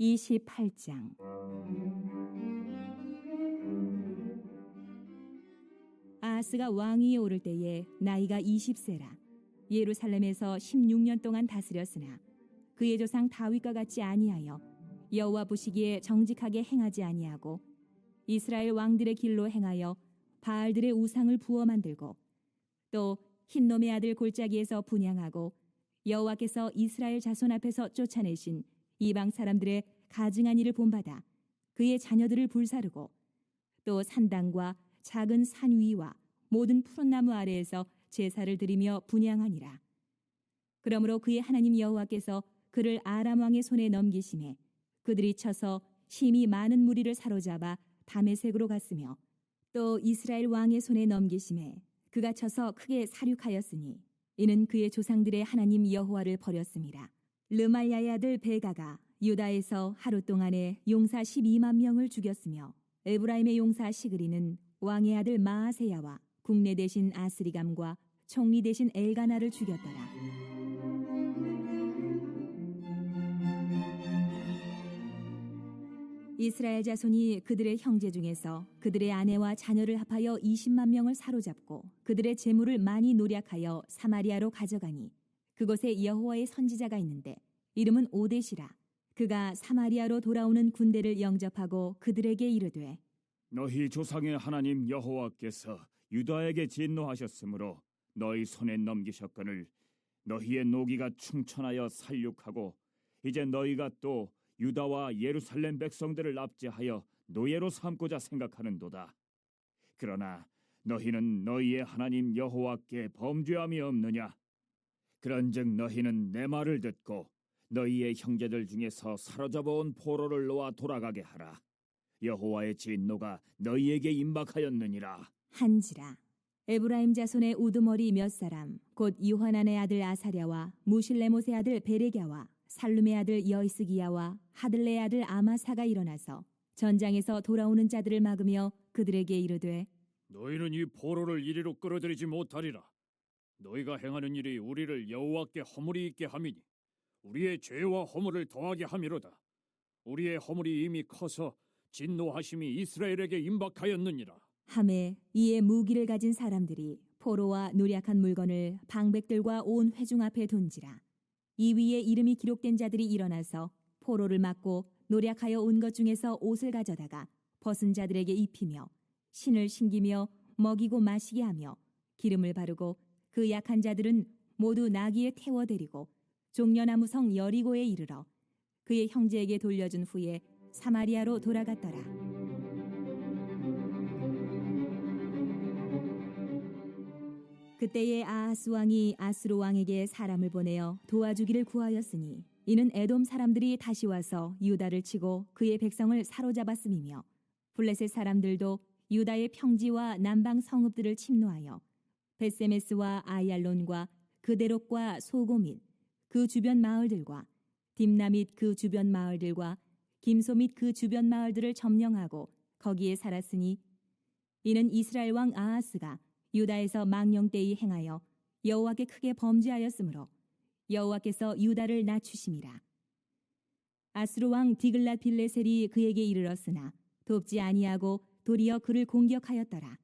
28장. 아하스가 왕위에 오를 때에 나이가 20세라. 예루살렘에서 16년 동안 다스렸으나 그의 조상 다윗과 같이 아니하여 여호와 보시기에 정직하게 행하지 아니하고 이스라엘 왕들의 길로 행하여 바알들의 우상을 부어 만들고 또 흰놈의 아들 골짜기에서 분향하고 여호와께서 이스라엘 자손 앞에서 쫓아내신 이방 사람들의 가증한 일을 본받아 그의 자녀들을 불사르고 또 산당과 작은 산 위와 모든 푸른 나무 아래에서 제사를 드리며 분향하니라. 그러므로 그의 하나님 여호와께서 그를 아람 왕의 손에 넘기심에 그들이 쳐서 심히 많은 무리를 사로잡아 다메섹으로 갔으며 또 이스라엘 왕의 손에 넘기심에 그가 쳐서 크게 사륙하였으니 이는 그의 조상들의 하나님 여호와를 버렸음이라. 르말야의 아들 베가가 유다에서 하루 동안에 용사 12만 명을 죽였으며 에브라임의 용사 시그리는 왕의 아들 마아세야와 국내 대신 아스리감과 총리 대신 엘가나를 죽였더라. 이스라엘 자손이 그들의 형제 중에서 그들의 아내와 자녀를 합하여 20만 명을 사로잡고 그들의 재물을 많이 노략하여 사마리아로 가져가니 그곳에 여호와의 선지자가 있는데 이름은 오뎃이라. 그가 사마리아로 돌아오는 군대를 영접하고 그들에게 이르되 너희 조상의 하나님 여호와께서 유다에게 진노하셨으므로 너희 손에 넘기셨거늘 너희의 노기가 충천하여 살육하고 이제 너희가 또 유다와 예루살렘 백성들을 납제하여 노예로 삼고자 생각하는도다. 그러나 너희는 너희의 하나님 여호와께 범죄함이 없느냐? 그런즉 너희는 내 말을 듣고 너희의 형제들 중에서 사로잡아온 포로를 놓아 돌아가게 하라. 여호와의 진노가 너희에게 임박하였느니라. 한지라. 에브라임 자손의 우두머리 몇 사람 곧 요하난의 아들 아사랴와 무실레못의 아들 베레갸와 살룸의 아들 여이스기야와 하들레의 아들 아마사가 일어나서 전장에서 돌아오는 자들을 막으며 그들에게 이르되 너희는 이 포로를 이리로 끌어들이지 못하리라. 너희가 행하는 일이 우리를 여호와께 허물이 있게 함이니 우리의 죄와 허물을 더하게 함이로다. 우리의 허물이 이미 커서 진노하심이 이스라엘에게 임박하였느니라. 하매 이에 무기를 가진 사람들이 포로와 노략한 물건을 방백들과 온 회중 앞에 둔지라. 이 위에 이름이 기록된 자들이 일어나서 포로를 막고 노략하여 온 것 중에서 옷을 가져다가 벗은 자들에게 입히며 신을 신기며 먹이고 마시게 하며 기름을 바르고 그 약한 자들은 모두 나귀에 태워 데리고 종려나무 성 여리고에 이르러 그의 형제에게 돌려준 후에 사마리아로 돌아갔더라. 그때에 아하스 왕이 아스로 왕에게 사람을 보내어 도와주기를 구하였으니 이는 에돔 사람들이 다시 와서 유다를 치고 그의 백성을 사로잡았음이며 블레셋 사람들도 유다의 평지와 남방 성읍들을 침노하여 벳세메스와 아얄론과 그데롯과 소고 및 그 주변 마을들과 딥나 및 그 주변 마을들과 김소 및 그 주변 마을들을 점령하고 거기에 살았으니 이는 이스라엘 왕 아하스가 유다에서 망령되이 행하여 여호와께 크게 범죄하였으므로 여호와께서 유다를 낮추심이라. 아스로 왕 디글랏 빌레셀이 그에게 이르렀으나 돕지 아니하고 도리어 그를 공격하였더라.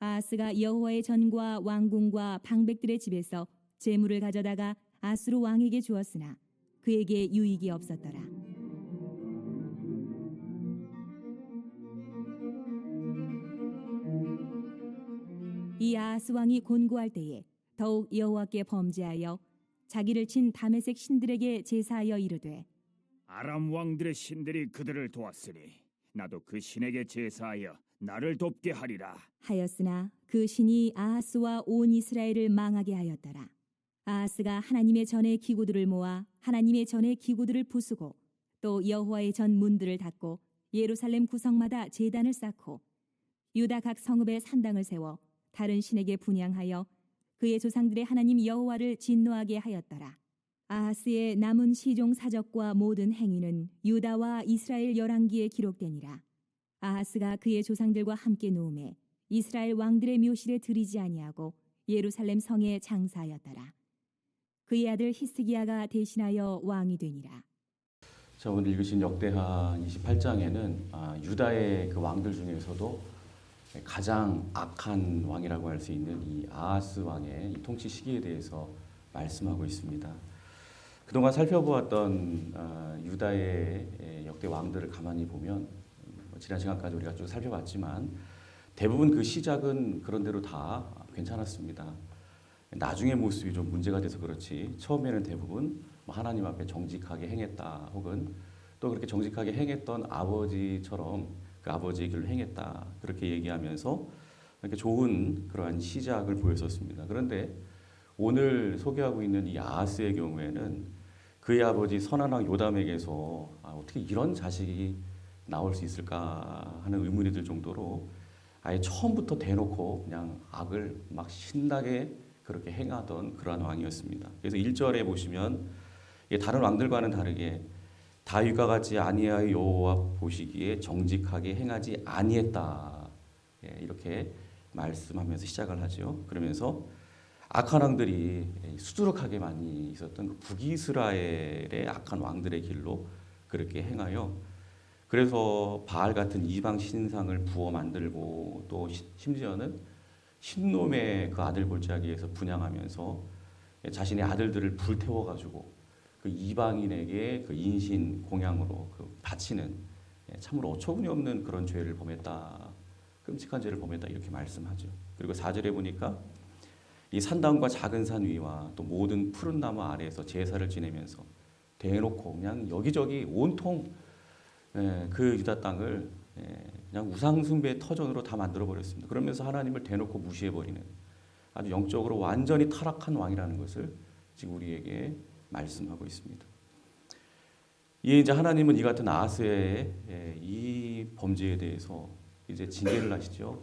아하스가 여호와의 전과 왕궁과 방백들의 집에서 재물을 가져다가 아스로 왕에게 주었으나 그에게 유익이 없었더라. 이 아하스 왕이 곤고할 때에 더욱 여호와께 범죄하여 자기를 친 다메섹 신들에게 제사하여 이르되 아람 왕들의 신들이 그들을 도왔으니 나도 그 신에게 제사하여 나를 돕게 하리라. 하였으나 그 신이 아하스와 온 이스라엘을 망하게 하였더라. 아하스가 하나님의 전의 기구들을 모아 하나님의 전의 기구들을 부수고 또 여호와의 전 문들을 닫고 예루살렘 구성마다 제단을 쌓고 유다 각 성읍에 산당을 세워 다른 신에게 분향하여 그의 조상들의 하나님 여호와를 진노하게 하였더라. 아하스의 남은 시종 사적과 모든 행위는 유다와 이스라엘 열왕기에 기록되니라. 아하스가 그의 조상들과 함께 누움에 이스라엘 왕들의 묘실에 들이지 아니하고 예루살렘 성에 장사하였더라. 그의 아들 히스기야가 대신하여 왕이 되니라. 자, 오늘 읽으신 역대하 28장에는 유다의 그 왕들 중에서도 가장 악한 왕이라고 할 수 있는 이 아하스 왕의 이 통치 시기에 대해서 말씀하고 있습니다. 그동안 살펴보았던 유다의 역대 왕들을 가만히 보면 지난 시간까지 우리가 쭉 살펴봤지만 대부분 그 시작은 그런대로 다 괜찮았습니다. 나중에 모습이 좀 문제가 돼서 그렇지 처음에는 대부분 하나님 앞에 정직하게 행했다, 혹은 또 그렇게 정직하게 행했던 아버지처럼 그 아버지의 길로 행했다, 그렇게 얘기하면서 이렇게 좋은 그러한 시작을 보였었습니다. 그런데 오늘 소개하고 있는 이 아하스의 경우에는 그의 아버지 선한 왕 요담에게서 어떻게 이런 자식이 나올 수 있을까 하는 의문이 들 정도로 아예 처음부터 대놓고 그냥 악을 막 신나게 그렇게 행하던 그러한 왕이었습니다. 그래서 1절에 보시면 다른 왕들과는 다르게 다윗과 같이 아니하여 여호와 보시기에 정직하게 행하지 아니했다, 이렇게 말씀하면서 시작을 하죠. 그러면서 악한 왕들이 수두룩하게 많이 있었던 그 북이스라엘의 악한 왕들의 길로 그렇게 행하여, 그래서 바알 같은 이방 신상을 부어 만들고 또 심지어는 신놈의 그 아들 골짜기에서 분향하면서 자신의 아들들을 불태워 가지고 그 이방인에게 그 인신 공양으로 그 바치는 참으로 어처구니 없는 그런 죄를 범했다, 끔찍한 죄를 범했다, 이렇게 말씀하죠. 그리고 4절에 보니까 이 산당과 작은 산 위와 또 모든 푸른 나무 아래에서 제사를 지내면서 대놓고 그냥 여기저기 온통 그 유다 땅을 그냥 우상 숭배의 터전으로 다 만들어 버렸습니다. 그러면서 하나님을 대놓고 무시해 버리는 아주 영적으로 완전히 타락한 왕이라는 것을 지금 우리에게 말씀하고 있습니다. 이제 하나님은 이 같은 아하스의 이 범죄에 대해서 이제 징계를 하시죠.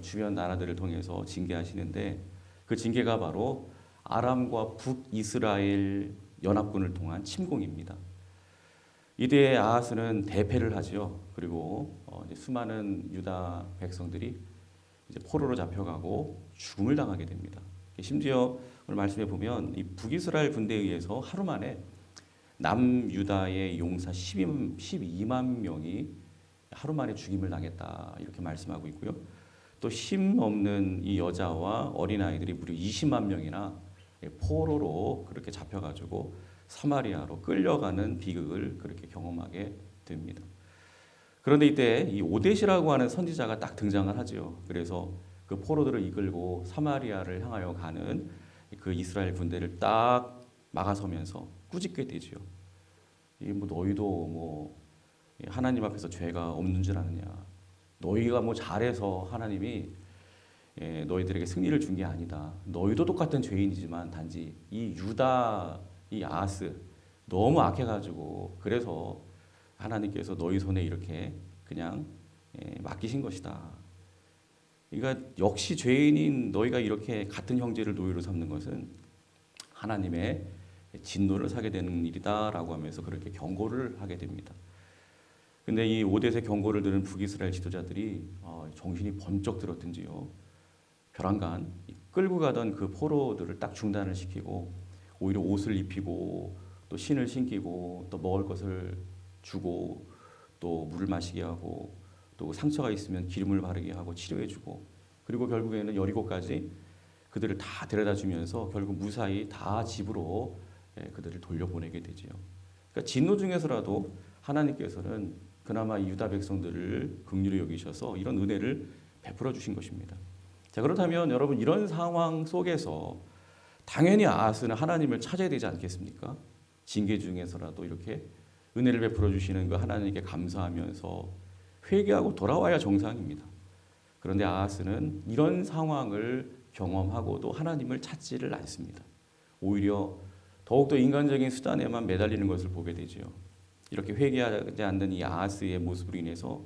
주변 나라들을 통해서 징계하시는데 그 징계가 바로 아람과 북이스라엘 연합군을 통한 침공입니다. 이때 아하스는 대패를 하죠. 그리고 이제 수많은 유다 백성들이 이제 포로로 잡혀가고 죽음을 당하게 됩니다. 심지어 오늘 말씀에 보면 이 북이스라엘 군대에 의해서 하루 만에 남유다의 용사 12만 명이 하루 만에 죽임을 당했다, 이렇게 말씀하고 있고요. 또 심 없는 이 여자와 어린아이들이 무려 20만 명이나 포로로 그렇게 잡혀가지고 사마리아로 끌려가는 비극을 그렇게 경험하게 됩니다. 그런데 이때 이 오뎃이라고 하는 선지자가 딱 등장을 하죠. 그래서 그 포로들을 이끌고 사마리아를 향하여 가는 그 이스라엘 군대를 딱 막아서면서 꾸짖게 되죠. 이게 뭐 너희도 뭐 하나님 앞에서 죄가 없는 줄 아느냐? 너희가 뭐 잘해서 하나님이 너희들에게 승리를 준 게 아니다. 너희도 똑같은 죄인이지만 단지 이 유다, 이 아하스 너무 악해가지고 그래서 하나님께서 너희 손에 이렇게 그냥 맡기신 것이다. 그러니까 역시 죄인인 너희가 이렇게 같은 형제를 노예로 삼는 것은 하나님의 진노를 사게 되는 일이다라고 하면서 그렇게 경고를 하게 됩니다. 근데 이 오뎃의 경고를 들은 북이스라엘 지도자들이 정신이 번쩍 들었든지요, 벼랑간 끌고 가던 그 포로들을 딱 중단을 시키고 오히려 옷을 입히고 또 신을 신기고 또 먹을 것을 주고 또 물을 마시게 하고 또 상처가 있으면 기름을 바르게 하고 치료해주고, 그리고 결국에는 여리고까지 그들을 다 데려다 주면서 결국 무사히 다 집으로 그들을 돌려보내게 되지요. 그러니까 진노 중에서라도 하나님께서는 그나마 유다 백성들을 긍휼히 여기셔서 이런 은혜를 베풀어 주신 것입니다. 자, 그렇다면 여러분, 이런 상황 속에서 당연히 아하스는 하나님을 찾아야 되지 않겠습니까? 징계 중에서라도 이렇게 은혜를 베풀어 주시는 그 하나님께 감사하면서 회개하고 돌아와야 정상입니다. 그런데 아하스는 이런 상황을 경험하고도 하나님을 찾지를 않습니다. 오히려 더욱더 인간적인 수단에만 매달리는 것을 보게 되죠. 이렇게 회개하지 않는 이 아하스의 모습으로 인해서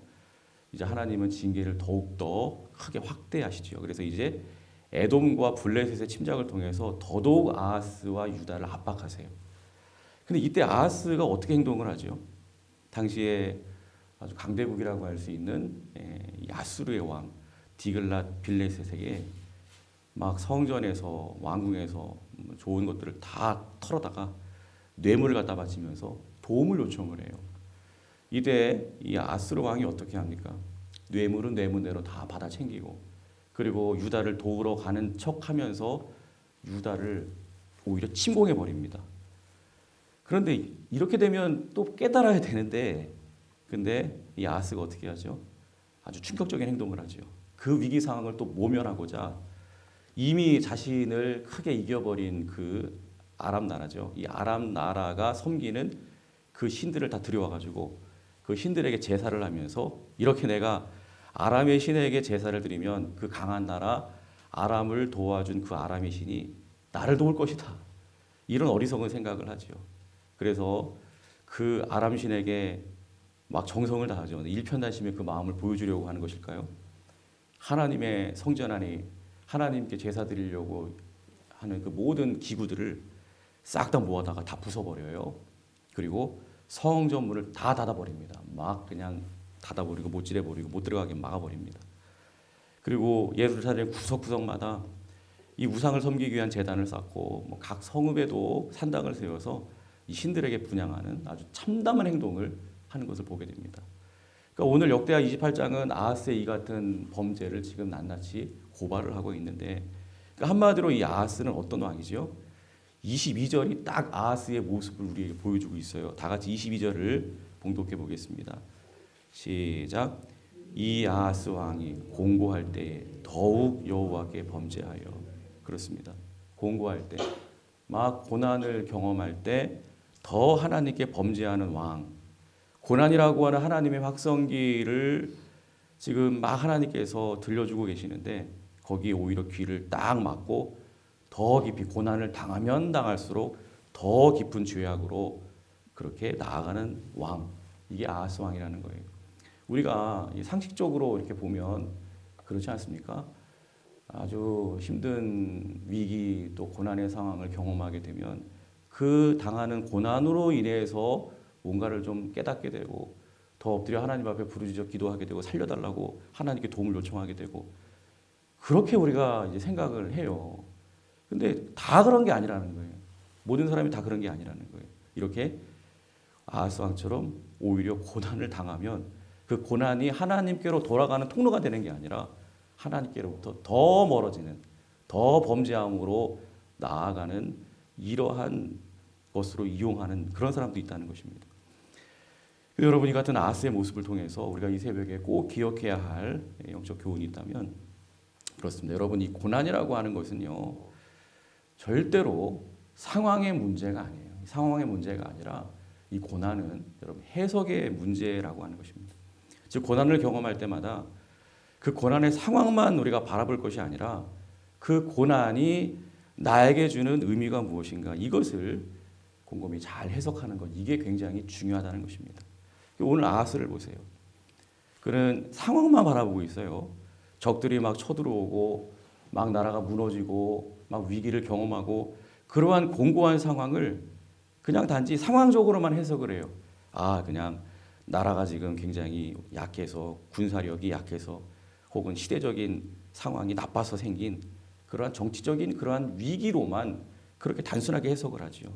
이제 하나님은 징계를 더욱더 크게 확대하시죠. 그래서 이제 에돔과 블레셋의 침략을 통해서 더더욱 아하스와 유다를 압박하세요. 근데 이때 아하스가 어떻게 행동을 하죠? 당시에 아주 강대국이라고 할 수 있는 아수르의 왕 디글랏 빌레셋에게 막 성전에서 왕궁에서 좋은 것들을 다 털어다가 뇌물을 갖다 바치면서 도움을 요청을 해요. 이때 이 아하스 왕이 어떻게 합니까? 뇌물은 뇌물대로 다 받아 챙기고, 그리고 유다를 도우러 가는 척하면서 유다를 오히려 침공해 버립니다. 그런데 이렇게 되면 또 깨달아야 되는데, 근데 이 아하스가 어떻게 하죠? 아주 충격적인 행동을 하죠. 그 위기 상황을 또 모면하고자 이미 자신을 크게 이겨버린 그 아람 나라죠. 이 아람 나라가 섬기는 그 신들을 다 들여와가지고 그 신들에게 제사를 하면서, 이렇게 내가 아람의 신에게 제사를 드리면 그 강한 나라 아람을 도와준 그 아람의 신이 나를 도울 것이다. 이런 어리석은 생각을 하죠. 그래서 그 아람 신에게 막 정성을 다하죠. 일편단심의 그 마음을 보여주려고 하는 것일까요? 하나님의 성전 안에 하나님께 제사 드리려고 하는 그 모든 기구들을 싹 다 모아다가 다 부숴버려요. 그리고 성전 문을 다 닫아버립니다. 막 그냥 닫아버리고 못질해버리고 못 들어가게 막아버립니다. 그리고 예루살렘 구석구석마다 이 우상을 섬기기 위한 제단을 쌓고 뭐 각 성읍에도 산당을 세워서 이 신들에게 분향하는 아주 참담한 행동을 하는 것을 보게 됩니다. 그러니까 오늘 역대하 28장은 아하스의 이 같은 범죄를 지금 낱낱이 고발을 하고 있는데, 그러니까 한마디로 이 아하스는 어떤 왕이죠? 22절이 딱 아하스의 모습을 우리에게 보여주고 있어요. 다 같이 22절을 봉독해 보겠습니다. 시작. 이 아하스 왕이 공고할 때에 더욱 여호와께 범죄하여. 그렇습니다. 공고할 때, 막 고난을 경험할 때 더 하나님께 범죄하는 왕. 고난이라고 하는 하나님의 확성기를 지금 막 하나님께서 들려주고 계시는데, 거기에 오히려 귀를 딱 막고 더 깊이 고난을 당하면 당할수록 더 깊은 죄악으로 그렇게 나아가는 왕. 이게 아하스 왕이라는 거예요. 우리가 상식적으로 이렇게 보면 그렇지 않습니까? 아주 힘든 위기 또 고난의 상황을 경험하게 되면 그 당하는 고난으로 인해서 뭔가를 좀 깨닫게 되고 더 엎드려 하나님 앞에 부르짖어 기도하게 되고 살려달라고 하나님께 도움을 요청하게 되고, 그렇게 우리가 이제 생각을 해요. 근데 다 그런 게 아니라는 거예요. 모든 사람이 다 그런 게 아니라는 거예요. 이렇게 아하스 왕처럼 오히려 고난을 당하면 그 고난이 하나님께로 돌아가는 통로가 되는 게 아니라 하나님께로부터 더 멀어지는, 더 범죄함으로 나아가는 이러한 것으로 이용하는 그런 사람도 있다는 것입니다. 여러분, 이 같은 아하스의 모습을 통해서 우리가 이 새벽에 꼭 기억해야 할 영적 교훈이 있다면 그렇습니다. 여러분, 이 고난이라고 하는 것은요, 절대로 상황의 문제가 아니에요. 상황의 문제가 아니라 이 고난은 여러분 해석의 문제라고 하는 것입니다. 즉, 고난을 경험할 때마다 그 고난의 상황만 우리가 바라볼 것이 아니라 그 고난이 나에게 주는 의미가 무엇인가, 이것을 곰곰이 잘 해석하는 것, 이게 굉장히 중요하다는 것입니다. 오늘 아하스를 보세요. 그는 상황만 바라보고 있어요. 적들이 막 쳐들어오고 막 나라가 무너지고 막 위기를 경험하고, 그러한 공고한 상황을 그냥 단지 상황적으로만 해석을 해요. 아, 그냥 나라가 지금 굉장히 약해서, 군사력이 약해서, 혹은 시대적인 상황이 나빠서 생긴 그러한 정치적인 그러한 위기로만 그렇게 단순하게 해석을 하죠.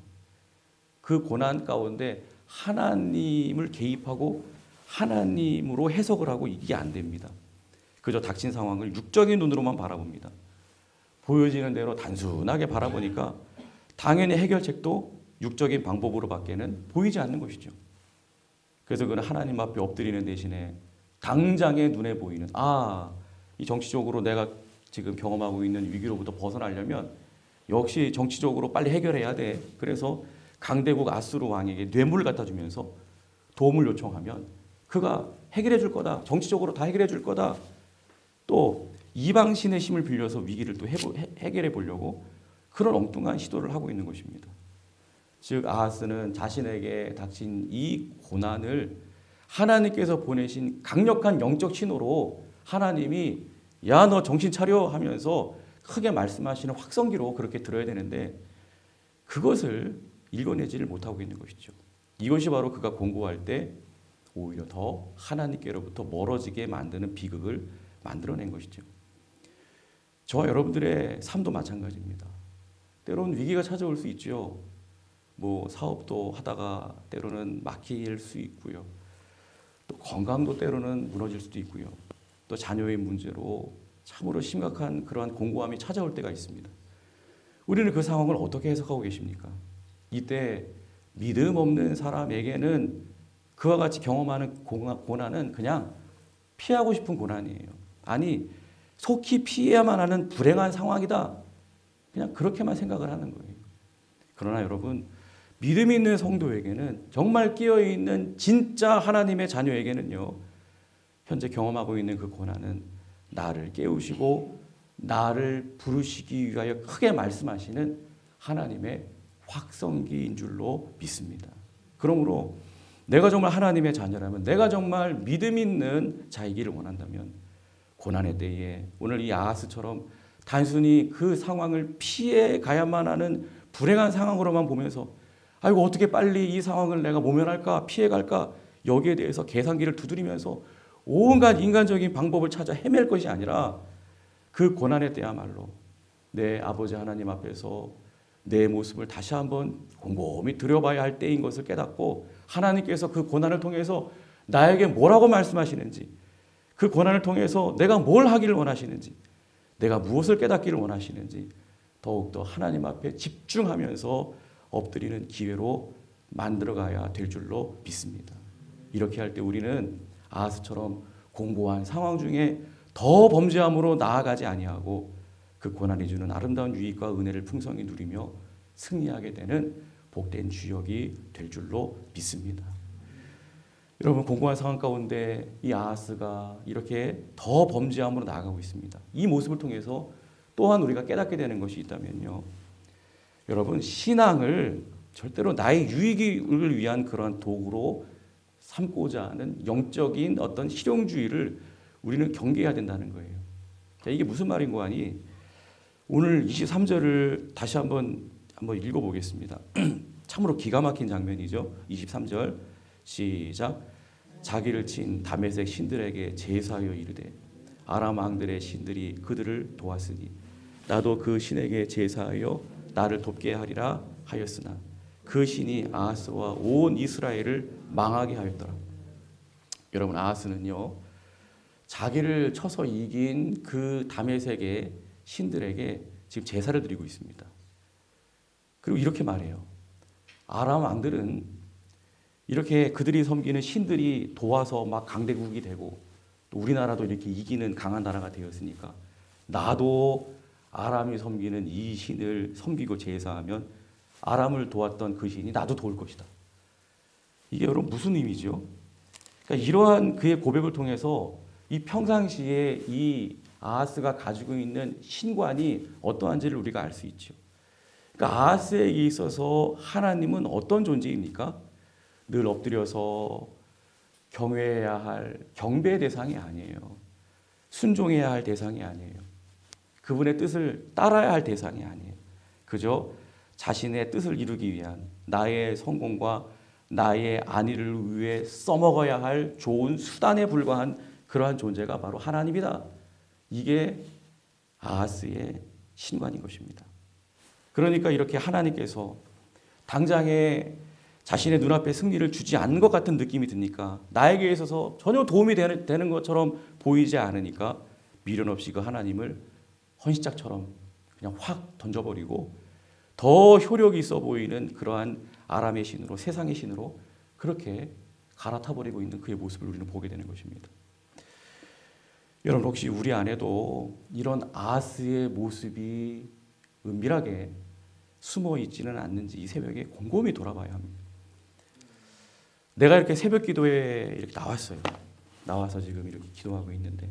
그 고난 가운데 하나님을 개입하고 하나님으로 해석을 하고, 이게 안 됩니다. 그저 닥친 상황을 육적인 눈으로만 바라봅니다. 보여지는 대로 단순하게 바라보니까 당연히 해결책도 육적인 방법으로밖에는 보이지 않는 것이죠. 그래서 그는 하나님 앞에 엎드리는 대신에 당장에 눈에 보이는, 이 정치적으로 내가 지금 경험하고 있는 위기로부터 벗어나려면 역시 정치적으로 빨리 해결해야 돼. 그래서 강대국 아수르 왕에게 뇌물을 갖다 주면서 도움을 요청하면 그가 해결해 줄 거다. 정치적으로 다 해결해 줄 거다. 또 이방 신의 힘을 빌려서 위기를 또 해결해 보려고 그런 엉뚱한 시도를 하고 있는 것입니다. 즉, 아하스는 자신에게 닥친 이 고난을 하나님께서 보내신 강력한 영적 신호로 하나님이 야, 너 정신 차려 하면서 크게 말씀하시는 확성기로 그렇게 들어야 되는데, 그것을 읽어내지를 못하고 있는 것이죠. 이것이 바로 그가 공고할 때 오히려 더 하나님께로부터 멀어지게 만드는 비극을 만들어낸 것이죠. 저와 여러분들의 삶도 마찬가지입니다. 때로는 위기가 찾아올 수 있죠. 뭐 사업도 하다가 때로는 막힐 수 있고요. 또 건강도 때로는 무너질 수도 있고요. 또 자녀의 문제로 참으로 심각한 그러한 공고함이 찾아올 때가 있습니다. 우리는 그 상황을 어떻게 해석하고 계십니까? 이때 믿음 없는 사람에게는 그와 같이 경험하는 고난은 그냥 피하고 싶은 고난이에요. 아니, 속히 피해야만 하는 불행한 상황이다. 그냥 그렇게만 생각을 하는 거예요. 그러나 여러분, 믿음 있는 성도에게는, 정말 끼어있는 진짜 하나님의 자녀에게는요, 현재 경험하고 있는 그 고난은 나를 깨우시고 나를 부르시기 위하여 크게 말씀하시는 하나님의 확성기인 줄로 믿습니다. 그러므로 내가 정말 하나님의 자녀라면, 내가 정말 믿음 있는 자이기를 원한다면 고난의 때에 오늘 이 아하스처럼 단순히 그 상황을 피해 가야만 하는 불행한 상황으로만 보면서 아이고 어떻게 빨리 이 상황을 내가 모면할까, 피해 갈까, 여기에 대해서 계산기를 두드리면서 온갖 인간적인 방법을 찾아 헤맬 것이 아니라 그 고난의 때야말로 내 아버지 하나님 앞에서 내 모습을 다시 한번 곰곰이 들여봐야 할 때인 것을 깨닫고, 하나님께서 그 고난을 통해서 나에게 뭐라고 말씀하시는지, 그 고난을 통해서 내가 뭘 하기를 원하시는지, 내가 무엇을 깨닫기를 원하시는지 더욱더 하나님 앞에 집중하면서 엎드리는 기회로 만들어가야 될 줄로 믿습니다. 이렇게 할 때 우리는 아하스처럼 공고한 상황 중에 더 범죄함으로 나아가지 아니하고 그 고난이 주는 아름다운 유익과 은혜를 풍성히 누리며 승리하게 되는 복된 주역이 될 줄로 믿습니다. 여러분, 공고한 상황 가운데 이 아하스가 이렇게 더 범죄함으로 나아가고 있습니다. 이 모습을 통해서 또한 우리가 깨닫게 되는 것이 있다면요, 여러분, 신앙을 절대로 나의 유익을 위한 그러한 도구로 삼고자 하는 영적인 어떤 실용주의를 우리는 경계해야 된다는 거예요. 자, 이게 무슨 말인 거 아니? 오늘 23절을 다시 한번 읽어보겠습니다. 참으로 기가 막힌 장면이죠. 23절 시작. 자기를 친 다메섹 신들에게 제사하여 이르되 아람 왕들의 신들이 그들을 도왔으니 나도 그 신에게 제사하여 나를 돕게 하리라 하였으나 그 신이 아하스와 온 이스라엘을 망하게 하였더라. 여러분, 아하스는요, 자기를 쳐서 이긴 그 다메섹의 신들에게 지금 제사를 드리고 있습니다. 그리고 이렇게 말해요. 아람 왕들은 이렇게 그들이 섬기는 신들이 도와서 막 강대국이 되고 또 우리나라도 이렇게 이기는 강한 나라가 되었으니까 나도 아람이 섬기는 이 신을 섬기고 제사하면 아람을 도왔던 그 신이 나도 도울 것이다. 이게 여러분 무슨 의미죠? 그러니까 이러한 그의 고백을 통해서 이 평상시에 이 아하스가 가지고 있는 신관이 어떠한지를 우리가 알 수 있죠. 그러니까 아하스에게 있어서 하나님은 어떤 존재입니까? 늘 엎드려서 경외해야 할 경배의 대상이 아니에요. 순종해야 할 대상이 아니에요. 그분의 뜻을 따라야 할 대상이 아니에요. 그저 자신의 뜻을 이루기 위한 나의 성공과 나의 안위를 위해 써먹어야 할 좋은 수단에 불과한 그러한 존재가 바로 하나님이다. 이게 아하스의 신관인 것입니다. 그러니까 이렇게 하나님께서 당장에 자신의 눈앞에 승리를 주지 않는 것 같은 느낌이 드니까, 나에게 있어서 전혀 도움이 되는 것처럼 보이지 않으니까 미련 없이 그 하나님을 헌시짝처럼 그냥 확 던져버리고 더 효력이 있어 보이는 그러한 아람의 신으로, 세상의 신으로 그렇게 갈아타버리고 있는 그의 모습을 우리는 보게 되는 것입니다. 여러분, 혹시 우리 안에도 이런 아하스의 모습이 은밀하게 숨어 있지는 않는지 이 새벽에 곰곰이 돌아봐야 합니다. 내가 이렇게 새벽 기도에 이렇게 나왔어요. 나와서 지금 이렇게 기도하고 있는데,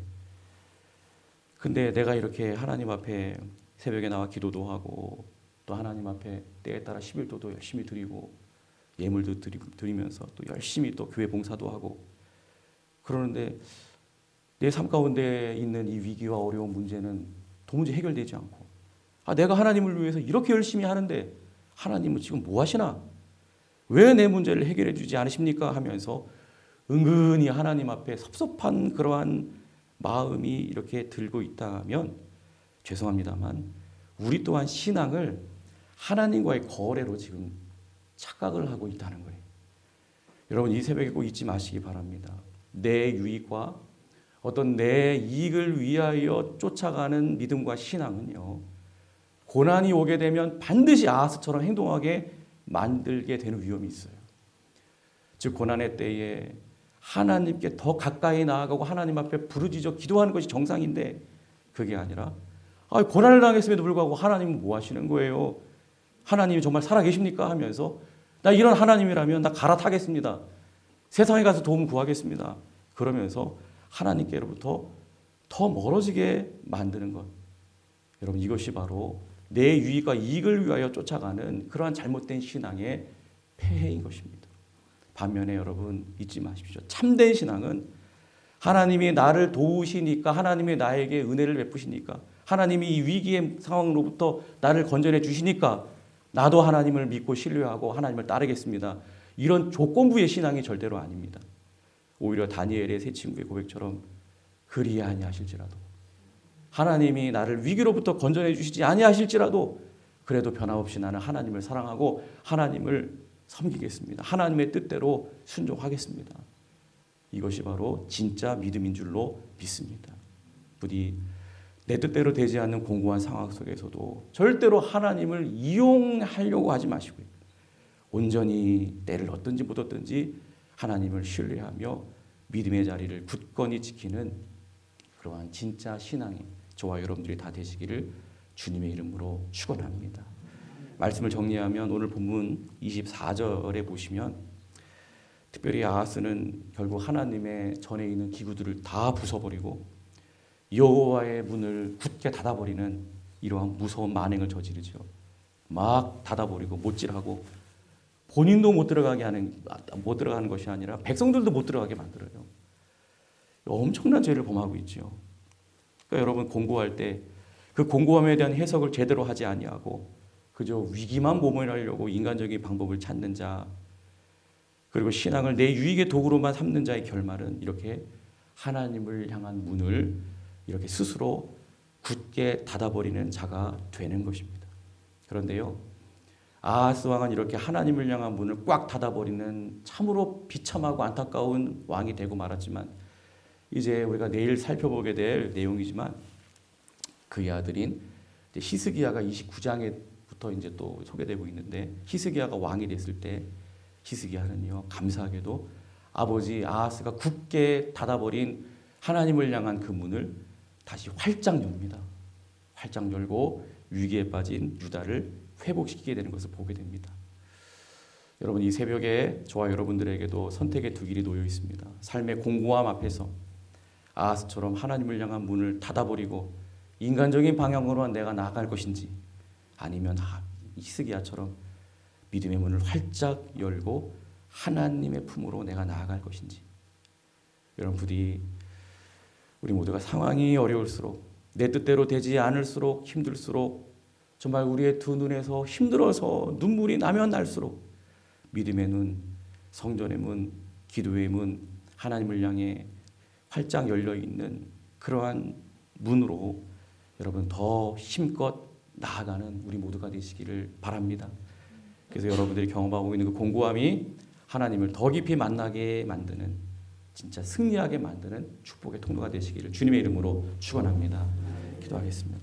근데 내가 이렇게 하나님 앞에 새벽에 나와 기도도 하고 또 하나님 앞에 때에 따라 11도도 열심히 드리고 예물도 드리면서 또 열심히 또 교회 봉사도 하고 그러는데 내 삶 가운데 있는 이 위기와 어려운 문제는 도무지 해결되지 않고, 내가 하나님을 위해서 이렇게 열심히 하는데 하나님은 지금 뭐 하시나? 왜 내 문제를 해결해 주지 않으십니까? 하면서 은근히 하나님 앞에 섭섭한 그러한 마음이 이렇게 들고 있다면 죄송합니다만 우리 또한 신앙을 하나님과의 거래로 지금 착각을 하고 있다는 거예요. 여러분 이 새벽에 꼭 잊지 마시기 바랍니다. 내 유익과 어떤 내 이익을 위하여 쫓아가는 믿음과 신앙은요, 고난이 오게 되면 반드시 아하스처럼 행동하게 만들게 되는 위험이 있어요. 즉 고난의 때에 하나님께 더 가까이 나아가고 하나님 앞에 부르짖어 기도하는 것이 정상인데, 그게 아니라 고난을 당했음에도 불구하고 하나님은 뭐 하시는 거예요? 하나님이 정말 살아계십니까? 하면서 나 이런 하나님이라면 나 갈아타겠습니다. 세상에 가서 도움 구하겠습니다. 그러면서 하나님께로부터 더 멀어지게 만드는 것. 여러분 이것이 바로 내 유익과 이익을 위하여 쫓아가는 그러한 잘못된 신앙의 폐해인 것입니다. 반면에 여러분 잊지 마십시오. 참된 신앙은 하나님이 나를 도우시니까, 하나님이 나에게 은혜를 베푸시니까, 하나님이 이 위기의 상황으로부터 나를 건져내 주시니까 나도 하나님을 믿고 신뢰하고 하나님을 따르겠습니다. 이런 조건부의 신앙이 절대로 아닙니다. 오히려 다니엘의 세 친구의 고백처럼 그리 아니하실지라도, 하나님이 나를 위기로부터 건져내 주시지 아니하실지라도 그래도 변함없이 나는 하나님을 사랑하고 하나님을 섬기겠습니다. 하나님의 뜻대로 순종하겠습니다. 이것이 바로 진짜 믿음인 줄로 믿습니다. 부디 내 뜻대로 되지 않는 공고한 상황 속에서도 절대로 하나님을 이용하려고 하지 마시고요. 온전히 때를 얻든지 못 얻든지 하나님을 신뢰하며 믿음의 자리를 굳건히 지키는 그러한 진짜 신앙이 저와 여러분들이 다 되시기를 주님의 이름으로 축원합니다. 말씀을 정리하면 오늘 본문 24절에 보시면 특별히 아하스는 결국 하나님의 전에 있는 기구들을 다 부숴버리고 여호와의 문을 굳게 닫아버리는 이러한 무서운 만행을 저지르죠. 막 닫아버리고 못질하고 본인도 못 들어가는 것이 아니라 백성들도 못 들어가게 만들어요. 엄청난 죄를 범하고 있죠. 그러니까 여러분 공고할 때 그 공고함에 대한 해석을 제대로 하지 아니하고 그저 위기만 모면하려고 인간적인 방법을 찾는 자, 그리고 신앙을 내 유익의 도구로만 삼는 자의 결말은 이렇게 하나님을 향한 문을 이렇게 스스로 굳게 닫아버리는 자가 되는 것입니다. 그런데요, 아하스 왕은 이렇게 하나님을 향한 문을 꽉 닫아버리는 참으로 비참하고 안타까운 왕이 되고 말았지만, 이제 우리가 내일 살펴보게 될 내용이지만 그의 아들인 히스기야가 29장에부터 이제 또 소개되고 있는데, 히스기야가 왕이 됐을 때 히스기야는요, 감사하게도 아버지 아하스가 굳게 닫아버린 하나님을 향한 그 문을 다시 활짝 엽니다. 활짝 열고 위기에 빠진 유다를 회복시키게 되는 것을 보게 됩니다. 여러분 이 새벽에 저와 여러분들에게도 선택의 두 길이 놓여 있습니다. 삶의 공고함 앞에서 아하스처럼 하나님을 향한 문을 닫아버리고 인간적인 방향으로만 내가 나아갈 것인지, 아니면 히스기야처럼 믿음의 문을 활짝 열고 하나님의 품으로 내가 나아갈 것인지. 여러분 부디 우리 모두가 상황이 어려울수록, 내 뜻대로 되지 않을수록, 힘들수록, 정말 우리의 두 눈에서 힘들어서 눈물이 나면 날수록 믿음의 눈, 성전의 문, 기도의 문, 하나님을 향해 활짝 열려있는 그러한 문으로 여러분 더 힘껏 나아가는 우리 모두가 되시기를 바랍니다. 그래서 여러분들이 경험하고 있는 그 공고함이 하나님을 더 깊이 만나게 만드는, 진짜 승리하게 만드는 축복의 통로가 되시기를 주님의 이름으로 축원합니다. 기도하겠습니다.